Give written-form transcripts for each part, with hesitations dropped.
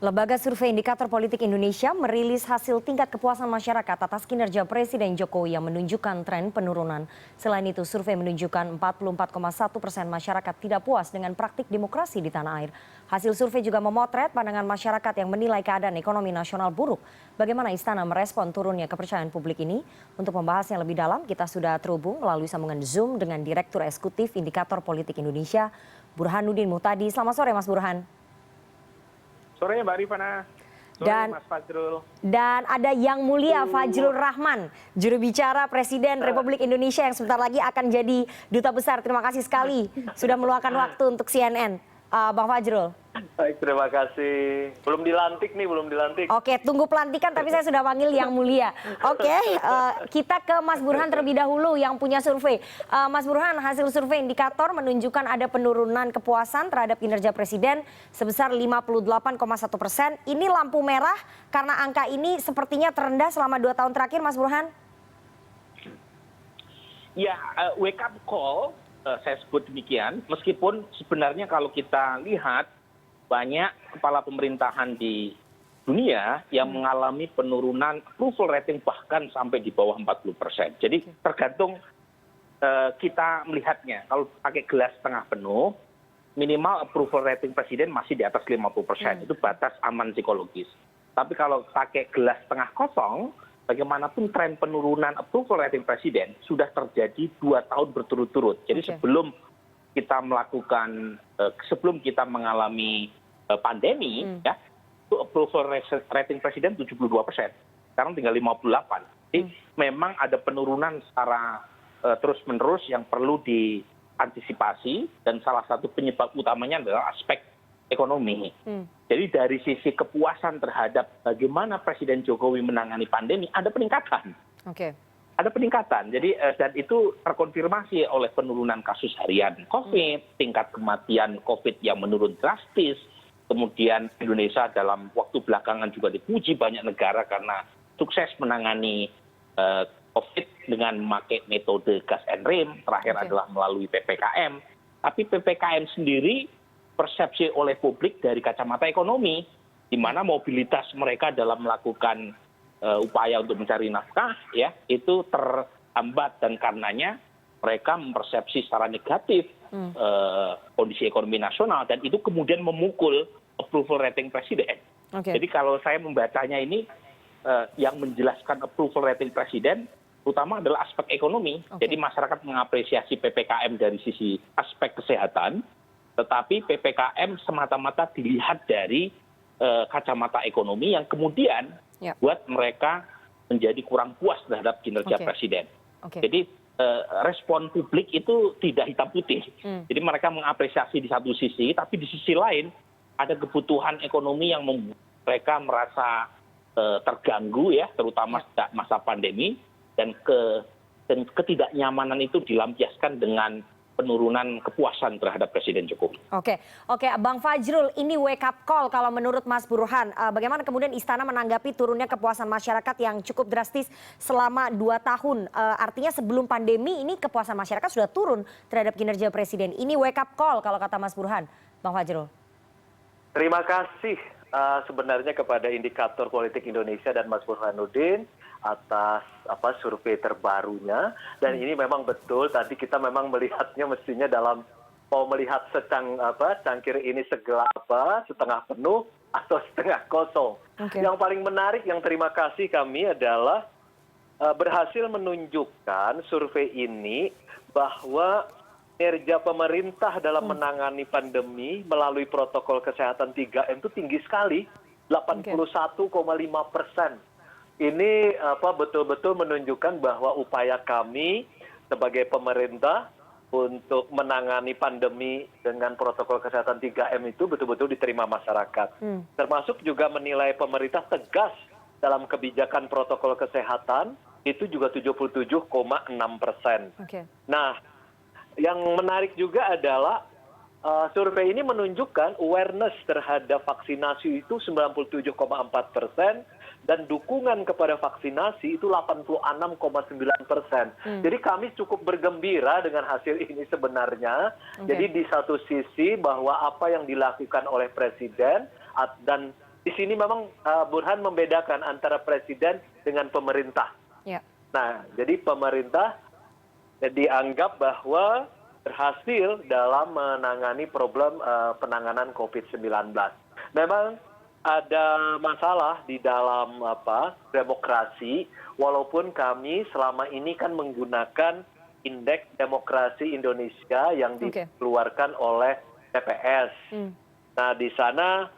Lembaga Survei Indikator Politik Indonesia merilis hasil tingkat kepuasan masyarakat atas kinerja Presiden Jokowi yang menunjukkan tren penurunan. Selain itu, survei menunjukkan 44,1% masyarakat tidak puas dengan praktik demokrasi di tanah air. Hasil survei juga memotret pandangan masyarakat yang menilai keadaan ekonomi nasional buruk. Bagaimana Istana merespon turunnya kepercayaan publik ini? Untuk membahasnya lebih dalam, kita sudah terhubung melalui sambungan Zoom dengan Direktur Eksekutif Indikator Politik Indonesia, Burhanuddin Muhtadi. Selamat sore, Mas Burhan. Sore Mbak Rifana, sore Mas Fajrul. Dan ada Yang Mulia Fajrul Rahman, juru bicara Presiden Republik Indonesia yang sebentar lagi akan jadi duta besar. Terima kasih sekali sudah meluangkan waktu untuk CNN, Bang Fajrul. Baik, terima kasih. Belum dilantik nih, belum dilantik. Oke, tunggu pelantikan tapi saya sudah panggil Yang Mulia. Oke, kita ke Mas Burhan terlebih dahulu yang punya survei. Mas Burhan, hasil survei indikator menunjukkan ada penurunan kepuasan terhadap kinerja Presiden sebesar 58,1%. Ini lampu merah karena angka ini sepertinya terendah selama 2 tahun terakhir, Mas Burhan. Ya, wake up call, saya sebut demikian. Meskipun sebenarnya kalau kita lihat, banyak kepala pemerintahan di dunia yang mengalami penurunan approval rating bahkan sampai di bawah 40%. Jadi tergantung kita melihatnya. Kalau pakai gelas setengah penuh, minimal approval rating presiden masih di atas 50%. Itu batas aman psikologis. Tapi kalau pakai gelas setengah kosong, bagaimanapun tren penurunan approval rating presiden sudah terjadi 2 tahun berturut-turut. Jadi sebelum kita mengalami pandemi, ya, itu approval rating presiden 72%, sekarang tinggal 58%. Jadi memang ada penurunan secara terus-menerus yang perlu diantisipasi dan salah satu penyebab utamanya adalah aspek ekonomi. Jadi dari sisi kepuasan terhadap bagaimana Presiden Jokowi menangani pandemi ada peningkatan. Ada peningkatan. Jadi dan itu terkonfirmasi oleh penurunan kasus harian COVID, tingkat kematian COVID yang menurun drastis. Kemudian Indonesia dalam waktu belakangan juga dipuji banyak negara karena sukses menangani COVID dengan memakai metode gas and rem. Terakhir adalah melalui PPKM. Tapi PPKM sendiri persepsi oleh publik dari kacamata ekonomi, di mana mobilitas mereka dalam melakukan upaya untuk mencari nafkah, ya, itu terhambat dan karenanya mereka mempersepsi secara negatif kondisi ekonomi nasional dan itu kemudian memukul approval rating presiden. Jadi kalau saya membacanya ini yang menjelaskan approval rating presiden terutama adalah aspek ekonomi. Jadi masyarakat mengapresiasi PPKM dari sisi aspek kesehatan, tetapi PPKM semata-mata dilihat dari kacamata ekonomi yang kemudian buat mereka menjadi kurang puas terhadap kinerja presiden. Jadi respon publik itu tidak hitam putih. Jadi mereka mengapresiasi di satu sisi, tapi di sisi lain ada kebutuhan ekonomi yang membuat mereka merasa terganggu, ya, terutama sejak masa pandemi, dan ketidaknyamanan itu dilampiaskan dengan penurunan kepuasan terhadap Presiden Jokowi. Oke, Bang Fajrul, ini wake up call kalau menurut Mas Burhan. Bagaimana kemudian Istana menanggapi turunnya kepuasan masyarakat yang cukup drastis selama 2 tahun? Artinya sebelum pandemi ini kepuasan masyarakat sudah turun terhadap kinerja Presiden. Ini wake up call kalau kata Mas Burhan, Bang Fajrul. Terima kasih sebenarnya kepada Indikator Politik Indonesia dan Mas Burhanuddin atas survei terbarunya, dan ini memang betul tadi kita memang melihatnya mestinya dalam mau melihat cangkir ini setengah penuh atau setengah kosong. Yang paling menarik yang terima kasih kami adalah berhasil menunjukkan survei ini bahwa kinerja pemerintah dalam menangani pandemi melalui protokol kesehatan 3M itu tinggi sekali, 81,5%. Ini betul-betul menunjukkan bahwa upaya kami sebagai pemerintah untuk menangani pandemi dengan protokol kesehatan 3M itu betul-betul diterima masyarakat. Termasuk juga menilai pemerintah tegas dalam kebijakan protokol kesehatan itu juga 77,6%. Nah, yang menarik juga adalah survei ini menunjukkan awareness terhadap vaksinasi itu 97,4%. Dan dukungan kepada vaksinasi itu 86,9%. Jadi kami cukup bergembira dengan hasil ini sebenarnya. Jadi di satu sisi bahwa apa yang dilakukan oleh Presiden dan di sini memang Burhan membedakan antara presiden dengan pemerintah. Ya. Nah, jadi pemerintah dianggap bahwa berhasil dalam menangani problem penanganan COVID-19. Memang ada masalah di dalam demokrasi, walaupun kami selama ini kan menggunakan indeks demokrasi Indonesia yang dikeluarkan oleh TPS. Nah, di sana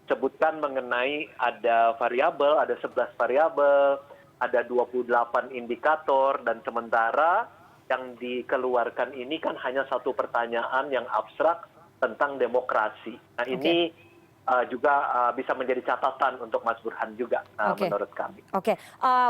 sebutkan mengenai ada variabel, ada 11 variabel, ada 28 indikator, dan sementara yang dikeluarkan ini kan hanya satu pertanyaan yang abstrak tentang demokrasi. Nah, ini juga bisa menjadi catatan untuk Mas Burhan juga menurut kami. Oke,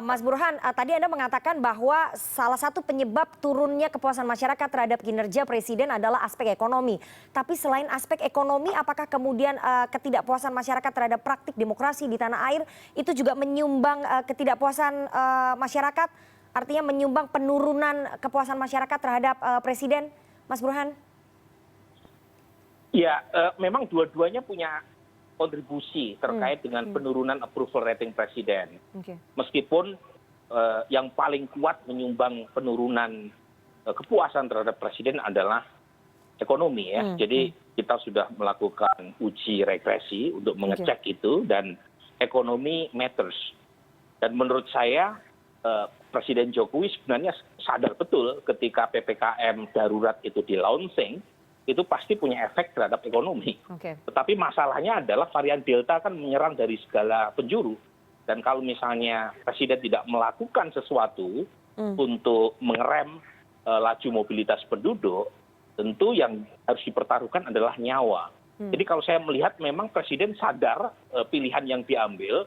Mas Burhan, tadi Anda mengatakan bahwa salah satu penyebab turunnya kepuasan masyarakat terhadap kinerja Presiden adalah aspek ekonomi. Tapi selain aspek ekonomi, apakah kemudian ketidakpuasan masyarakat terhadap praktik demokrasi di tanah air itu juga menyumbang ketidakpuasan masyarakat? Artinya menyumbang penurunan kepuasan masyarakat terhadap Presiden, Mas Burhan? Ya, memang dua-duanya punya kontribusi terkait dengan penurunan approval rating presiden. Meskipun yang paling kuat menyumbang penurunan kepuasan terhadap presiden adalah ekonomi ya. Jadi kita sudah melakukan uji regresi untuk mengecek itu, dan ekonomi matters. Dan menurut saya Presiden Jokowi sebenarnya sadar betul ketika PPKM darurat itu di launching, itu pasti punya efek terhadap ekonomi. Tetapi masalahnya adalah varian Delta kan menyerang dari segala penjuru. Dan kalau misalnya Presiden tidak melakukan sesuatu untuk mengerem laju mobilitas penduduk, tentu yang harus dipertaruhkan adalah nyawa. Jadi kalau saya melihat memang Presiden sadar pilihan yang diambil,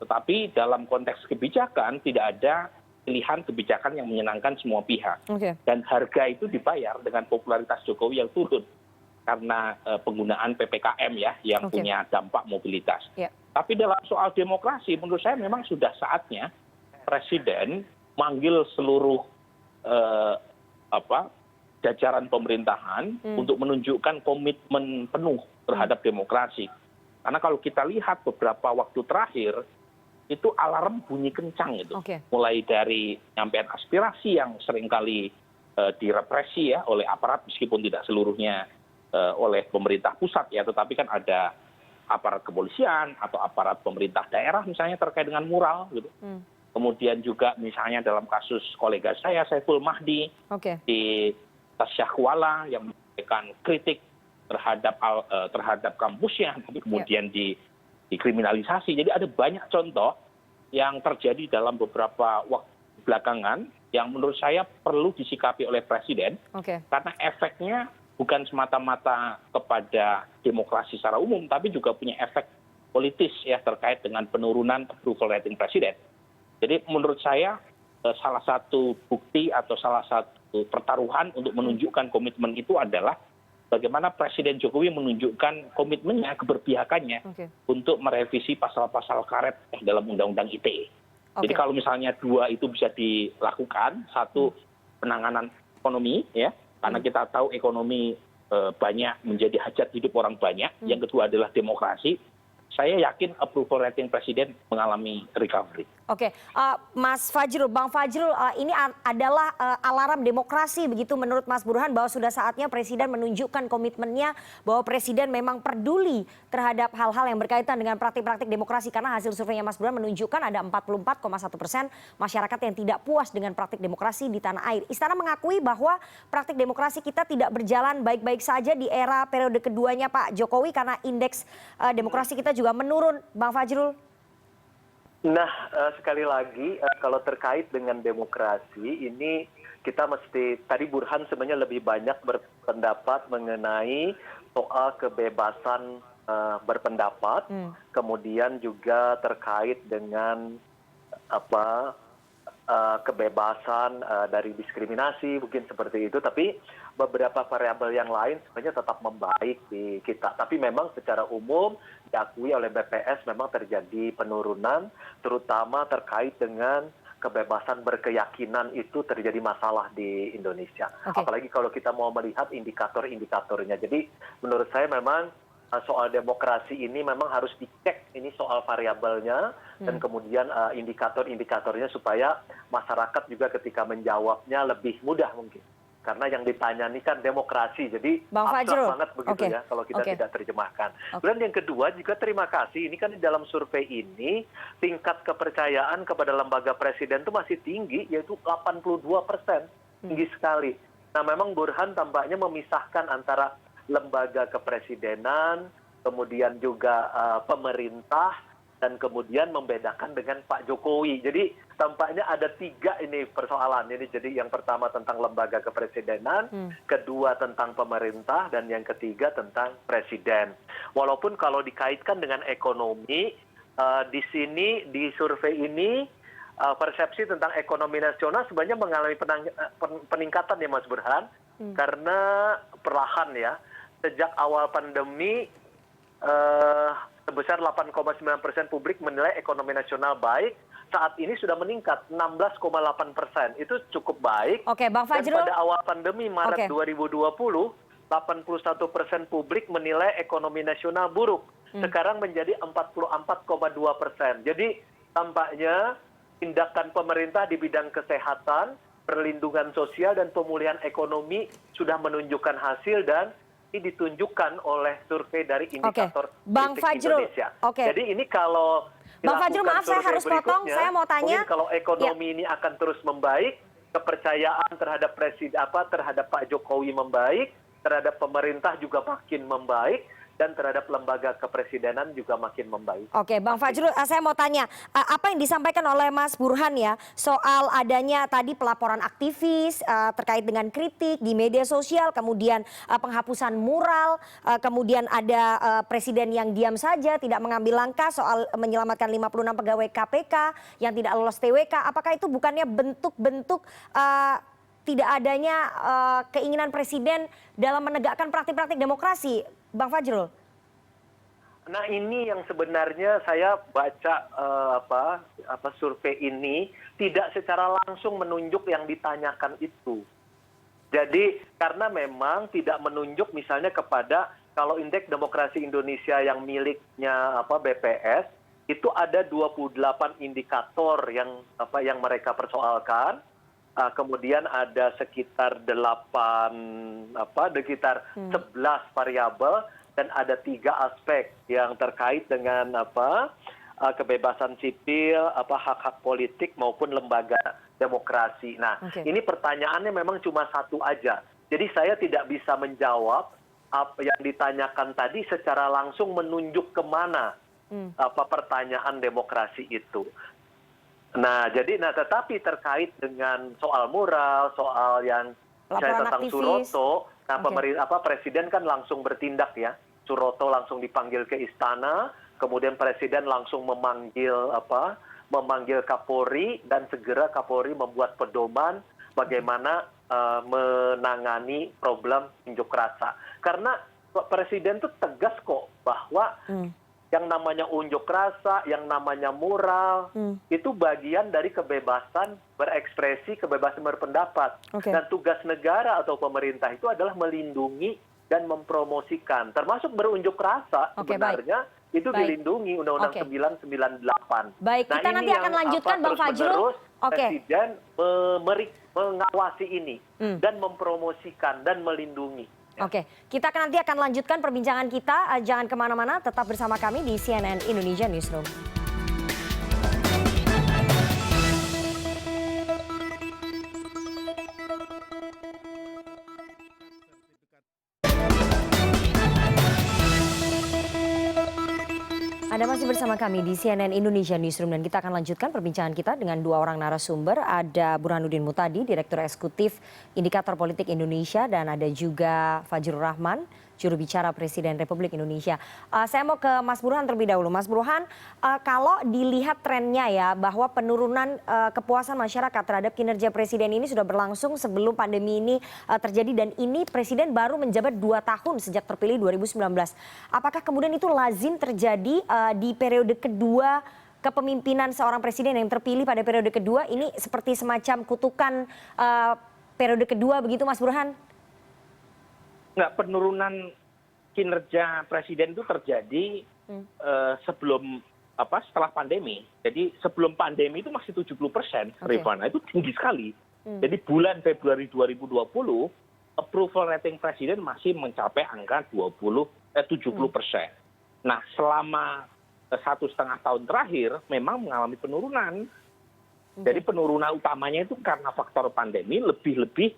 tetapi dalam konteks kebijakan tidak ada pilihan kebijakan yang menyenangkan semua pihak. Dan harga itu dibayar dengan popularitas Jokowi yang turun karena penggunaan PPKM ya, yang punya dampak mobilitas. Tapi dalam soal demokrasi, menurut saya memang sudah saatnya Presiden manggil seluruh jajaran pemerintahan untuk menunjukkan komitmen penuh terhadap demokrasi. Karena kalau kita lihat beberapa waktu terakhir, itu alarm bunyi kencang itu. Mulai dari penyampaian aspirasi yang seringkali direpresi ya oleh aparat, meskipun tidak seluruhnya oleh pemerintah pusat ya, tetapi kan ada aparat kepolisian atau aparat pemerintah daerah misalnya terkait dengan mural gitu. Kemudian juga misalnya dalam kasus kolega saya Saiful Mahdi di Tasyakuala yang memberikan kritik terhadap kampusnya, tapi kemudian dikriminalisasi. Jadi ada banyak contoh yang terjadi dalam beberapa waktu belakangan yang menurut saya perlu disikapi oleh Presiden, karena efeknya bukan semata-mata kepada demokrasi secara umum, tapi juga punya efek politis ya terkait dengan penurunan approval rating Presiden. Jadi menurut saya salah satu bukti atau salah satu pertaruhan untuk menunjukkan komitmen itu adalah bagaimana Presiden Jokowi menunjukkan komitmennya, keberpihakannya untuk merevisi pasal-pasal karet dalam Undang-Undang ITE. Jadi kalau misalnya dua itu bisa dilakukan, satu penanganan ekonomi, ya, karena kita tahu ekonomi banyak menjadi hajat hidup orang banyak. Yang kedua adalah demokrasi. Saya yakin approval rating Presiden mengalami recovery. Mas Fajrul, Bang Fajrul, ini adalah alarm demokrasi begitu menurut Mas Burhan, bahwa sudah saatnya Presiden menunjukkan komitmennya bahwa Presiden memang peduli terhadap hal-hal yang berkaitan dengan praktik-praktik demokrasi, karena hasil surveinya Mas Burhan menunjukkan ada 44,1% masyarakat yang tidak puas dengan praktik demokrasi di tanah air. Istana mengakui bahwa praktik demokrasi kita tidak berjalan baik-baik saja di era periode keduanya Pak Jokowi karena indeks demokrasi kita juga menurun, Bang Fajrul. Nah, sekali lagi kalau terkait dengan demokrasi ini kita mesti, tadi Burhan sebenarnya lebih banyak berpendapat mengenai soal kebebasan berpendapat, kemudian juga terkait dengan kebebasan dari diskriminasi, mungkin seperti itu. Tapi beberapa variabel yang lain sebenarnya tetap membaik di kita. Tapi memang secara umum diakui oleh BPS memang terjadi penurunan, terutama terkait dengan kebebasan berkeyakinan itu terjadi masalah di Indonesia. Apalagi kalau kita mau melihat indikator-indikatornya. Jadi menurut saya memang soal demokrasi ini memang harus dicek ini soal variabelnya dan kemudian indikator-indikatornya supaya masyarakat juga ketika menjawabnya lebih mudah mungkin. Karena yang ditanya ini kan demokrasi, jadi abstrak banget begitu ya kalau kita tidak terjemahkan. Kemudian yang kedua juga terima kasih, ini kan di dalam survei ini tingkat kepercayaan kepada lembaga presiden itu masih tinggi, yaitu 82%, tinggi sekali. Nah memang Burhan tampaknya memisahkan antara lembaga kepresidenan, kemudian juga pemerintah, dan kemudian membedakan dengan Pak Jokowi. Jadi tampaknya ada 3 ini persoalan. Ini jadi yang pertama tentang lembaga kepresidenan, kedua tentang pemerintah, dan yang ketiga tentang presiden. Walaupun kalau dikaitkan dengan ekonomi, di sini di survei ini persepsi tentang ekonomi nasional sebenarnya mengalami peningkatan ya Mas Burhan, karena perlahan ya sejak awal pandemi sebesar 8,9% publik menilai ekonomi nasional baik, saat ini sudah meningkat 16,8%. Itu cukup baik. Oke, Bang Fajrul. Dan pada awal pandemi Maret 2020, 81% publik menilai ekonomi nasional buruk. Sekarang menjadi 44,2%. Jadi tampaknya tindakan pemerintah di bidang kesehatan, perlindungan sosial, dan pemulihan ekonomi sudah menunjukkan hasil dan ini ditunjukkan oleh survei dari indikator Bang Fajrul. Indonesia. Oke. Jadi ini kalau Bang Fajrul, maaf saya harus potong, saya mau tanya. Mungkin kalau ekonomi ini akan terus membaik, kepercayaan terhadap terhadap Pak Jokowi membaik, terhadap pemerintah juga makin membaik, dan terhadap lembaga kepresidenan juga makin membaik. Oke, Bang Fajrul, saya mau tanya, apa yang disampaikan oleh Mas Burhan ya soal adanya tadi pelaporan aktivis terkait dengan kritik di media sosial, kemudian penghapusan mural, kemudian ada presiden yang diam saja, tidak mengambil langkah soal menyelamatkan 56 pegawai KPK yang tidak lolos TWK. Apakah itu bukannya bentuk-bentuk tidak adanya keinginan presiden dalam menegakkan praktik-praktik demokrasi, Bang Fajrul? Nah ini yang sebenarnya saya baca survei ini tidak secara langsung menunjuk yang ditanyakan itu. Jadi karena memang tidak menunjuk misalnya kepada kalau indeks demokrasi Indonesia yang miliknya BPS itu ada 28 indikator yang mereka persoalkan. Kemudian ada sekitar 11 variabel dan ada 3 aspek yang terkait dengan kebebasan sipil, hak-hak politik maupun lembaga demokrasi. Nah, ini pertanyaannya memang cuma satu aja. Jadi saya tidak bisa menjawab apa yang ditanyakan tadi secara langsung menunjuk kemana pertanyaan demokrasi itu. Nah, tetapi terkait dengan soal mural, soal yang saya tentang Suroto, nah presiden kan langsung bertindak ya. Suroto langsung dipanggil ke istana, kemudian presiden langsung memanggil Kapolri dan segera Kapolri membuat pedoman bagaimana menangani problem unjuk rasa. Karena presiden tuh tegas kok bahwa yang namanya unjuk rasa, yang namanya mural, itu bagian dari kebebasan berekspresi, kebebasan berpendapat. Dan tugas negara atau pemerintah itu adalah melindungi dan mempromosikan. Termasuk berunjuk rasa sebenarnya itu dilindungi Undang-Undang 998. Baik, kita nanti akan lanjutkan Bang Fajrul. Presiden mengawasi ini dan mempromosikan dan melindungi. Oke, kita nanti akan lanjutkan perbincangan kita. Jangan kemana-mana, tetap bersama kami di CNN Indonesia Newsroom. Anda masih bersama kami di CNN Indonesia Newsroom dan kita akan lanjutkan perbincangan kita dengan 2 orang narasumber. Ada Burhanuddin Muhtadi, Direktur Eksekutif Indikator Politik Indonesia, dan ada juga Fajrul Rahman, juru bicara Presiden Republik Indonesia. Saya mau ke Mas Burhan terlebih dahulu. Mas Burhan, kalau dilihat trennya ya bahwa penurunan kepuasan masyarakat terhadap kinerja Presiden ini sudah berlangsung sebelum pandemi ini terjadi, dan ini Presiden baru menjabat 2 tahun sejak terpilih 2019. Apakah kemudian itu lazim terjadi di periode kedua kepemimpinan seorang presiden yang terpilih pada periode kedua? Ini seperti semacam kutukan periode kedua begitu Mas Burhan? Enggak, penurunan kinerja presiden itu terjadi setelah pandemi. Jadi sebelum pandemi itu masih 70%, Rifana, itu tinggi sekali. Jadi bulan Februari 2020, approval rating presiden masih mencapai angka 70%. Nah, selama 1,5 tahun terakhir memang mengalami penurunan. Jadi penurunan utamanya itu karena faktor pandemi, lebih-lebih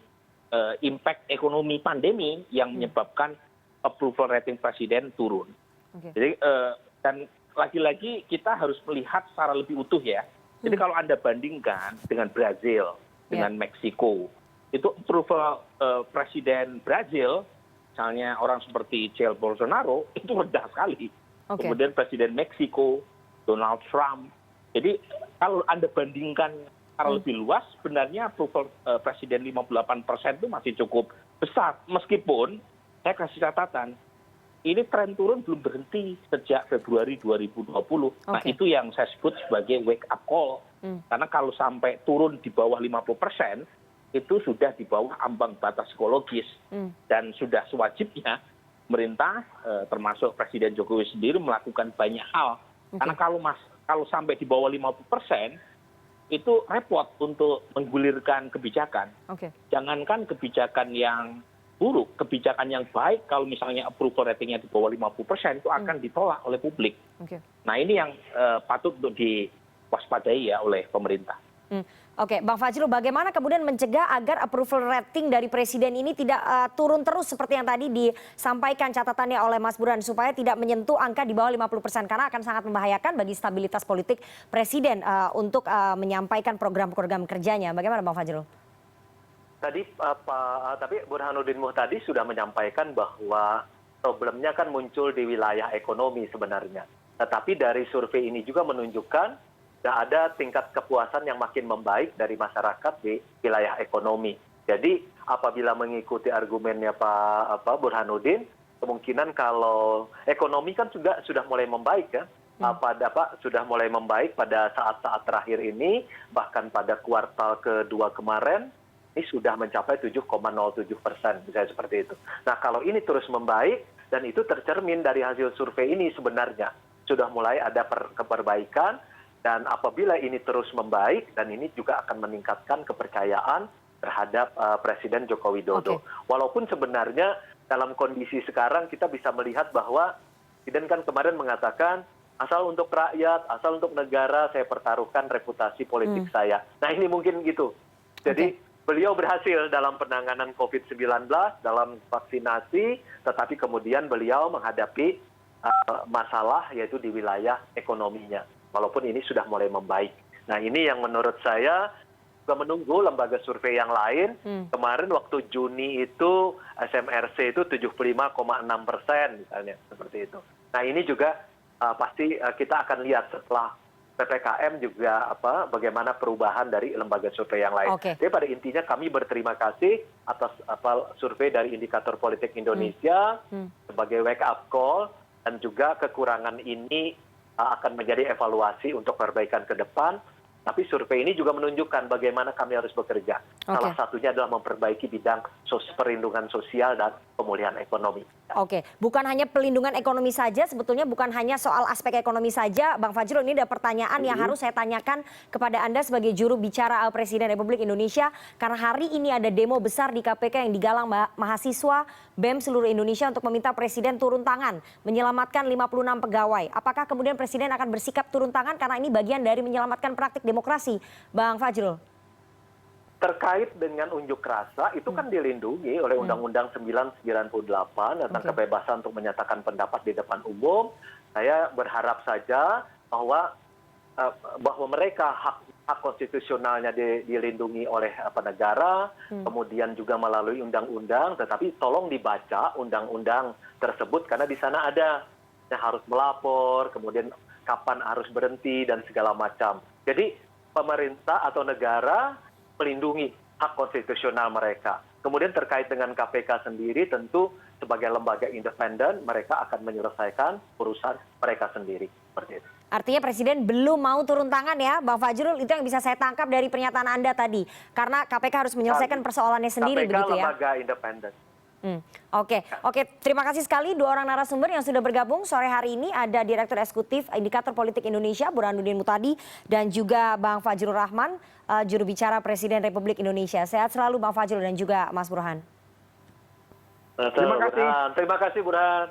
impact ekonomi pandemi yang menyebabkan approval rating presiden turun. Jadi dan lagi-lagi kita harus melihat secara lebih utuh ya. Jadi kalau Anda bandingkan dengan Brazil, dengan Meksiko, itu approval presiden Brazil, misalnya orang seperti Jair Bolsonaro, itu rendah sekali. Kemudian presiden Meksiko, Donald Trump. Jadi kalau Anda bandingkan secara lebih luas, sebenarnya approval presiden 58% itu masih cukup besar. Meskipun, saya kasih catatan, ini tren turun belum berhenti sejak Februari 2020. Nah, itu yang saya sebut sebagai wake up call. Karena kalau sampai turun di bawah 50%, itu sudah di bawah ambang batas psikologis. Dan sudah sewajibnya pemerintah, termasuk Presiden Jokowi sendiri, melakukan banyak hal. Karena kalau sampai di bawah 50%, itu repot untuk menggulirkan kebijakan. Jangankan kebijakan yang buruk, kebijakan yang baik, kalau misalnya approval ratingnya di bawah 50%, itu akan ditolak oleh publik. Nah, ini yang patut untuk diwaspadai ya oleh pemerintah. Oke, Bang Fajrul, bagaimana kemudian mencegah agar approval rating dari presiden ini tidak turun terus seperti yang tadi disampaikan catatannya oleh Mas Burhan, supaya tidak menyentuh angka di bawah 50%, karena akan sangat membahayakan bagi stabilitas politik presiden untuk menyampaikan program-program kerjanya. Bagaimana Bang Fajrul? Tapi Burhanuddin Muhtadi sudah menyampaikan bahwa problemnya kan muncul di wilayah ekonomi sebenarnya. Tetapi dari survei ini juga menunjukkan ada tingkat kepuasan yang makin membaik dari masyarakat di wilayah ekonomi. Jadi apabila mengikuti argumennya Pak Burhanuddin, kemungkinan kalau ekonomi kan juga sudah mulai membaik ya. Sudah mulai membaik pada saat-saat terakhir ini, bahkan pada kuartal kedua kemarin, ini sudah mencapai 7,07%, misalnya seperti itu. Nah, kalau ini terus membaik, dan itu tercermin dari hasil survei ini sebenarnya, sudah mulai ada perbaikan, dan apabila ini terus membaik, dan ini juga akan meningkatkan kepercayaan terhadap Presiden Joko Widodo. Walaupun sebenarnya dalam kondisi sekarang kita bisa melihat bahwa Presiden kan kemarin mengatakan, asal untuk rakyat, asal untuk negara, saya pertaruhkan reputasi politik saya. Nah, ini mungkin gitu. Jadi beliau berhasil dalam penanganan COVID-19, dalam vaksinasi, tetapi kemudian beliau menghadapi masalah yaitu di wilayah ekonominya. Walaupun ini sudah mulai membaik. Nah, ini yang menurut saya juga menunggu lembaga survei yang lain. Kemarin waktu Juni itu SMRC itu 75,6% misalnya, seperti itu. Nah, ini juga pasti kita akan lihat setelah PPKM juga bagaimana perubahan dari lembaga survei yang lain. Jadi pada intinya kami berterima kasih atas survei dari Indikator Politik Indonesia sebagai wake up call, dan juga kekurangan ini akan menjadi evaluasi untuk perbaikan ke depan. Tapi survei ini juga menunjukkan bagaimana kami harus bekerja. Salah satunya adalah memperbaiki bidang perlindungan sosial dan pemulihan ekonomi. Bukan hanya pelindungan ekonomi saja, sebetulnya bukan hanya soal aspek ekonomi saja. Bang Fajrul, ini ada pertanyaan yang harus saya tanyakan kepada Anda sebagai juru bicara Presiden Republik Indonesia. Karena hari ini ada demo besar di KPK yang digalang mahasiswa BEM seluruh Indonesia untuk meminta Presiden turun tangan, menyelamatkan 56 pegawai. Apakah kemudian Presiden akan bersikap turun tangan karena ini bagian dari menyelamatkan praktik demokrasi, Bang Fajrul? Terkait dengan unjuk rasa, itu kan dilindungi oleh Undang-Undang 998 tentang kebebasan untuk menyatakan pendapat di depan umum. Saya berharap saja bahwa mereka hak konstitusionalnya dilindungi oleh negara, kemudian juga melalui undang-undang, tetapi tolong dibaca undang-undang tersebut, karena di sana ada yang harus melapor, kemudian kapan harus berhenti, dan segala macam. Jadi pemerintah atau negara melindungi hak konstitusional mereka. Kemudian terkait dengan KPK sendiri, tentu sebagai lembaga independen, mereka akan menyelesaikan urusan mereka sendiri. Seperti itu. Artinya Presiden belum mau turun tangan ya, Bang Fajrul, itu yang bisa saya tangkap dari pernyataan Anda tadi. Karena KPK harus menyelesaikan persoalannya sendiri, KPK begitu ya? lembaga independen. Oke. Terima kasih sekali dua orang narasumber yang sudah bergabung sore hari ini. Ada Direktur Eksekutif Indikator Politik Indonesia, Burhanuddin Muhtadi, dan juga Bang Fajrul Rahman, juru bicara Presiden Republik Indonesia. Sehat selalu Bang Fajrul dan juga Mas Burhan. Terima kasih Burhan.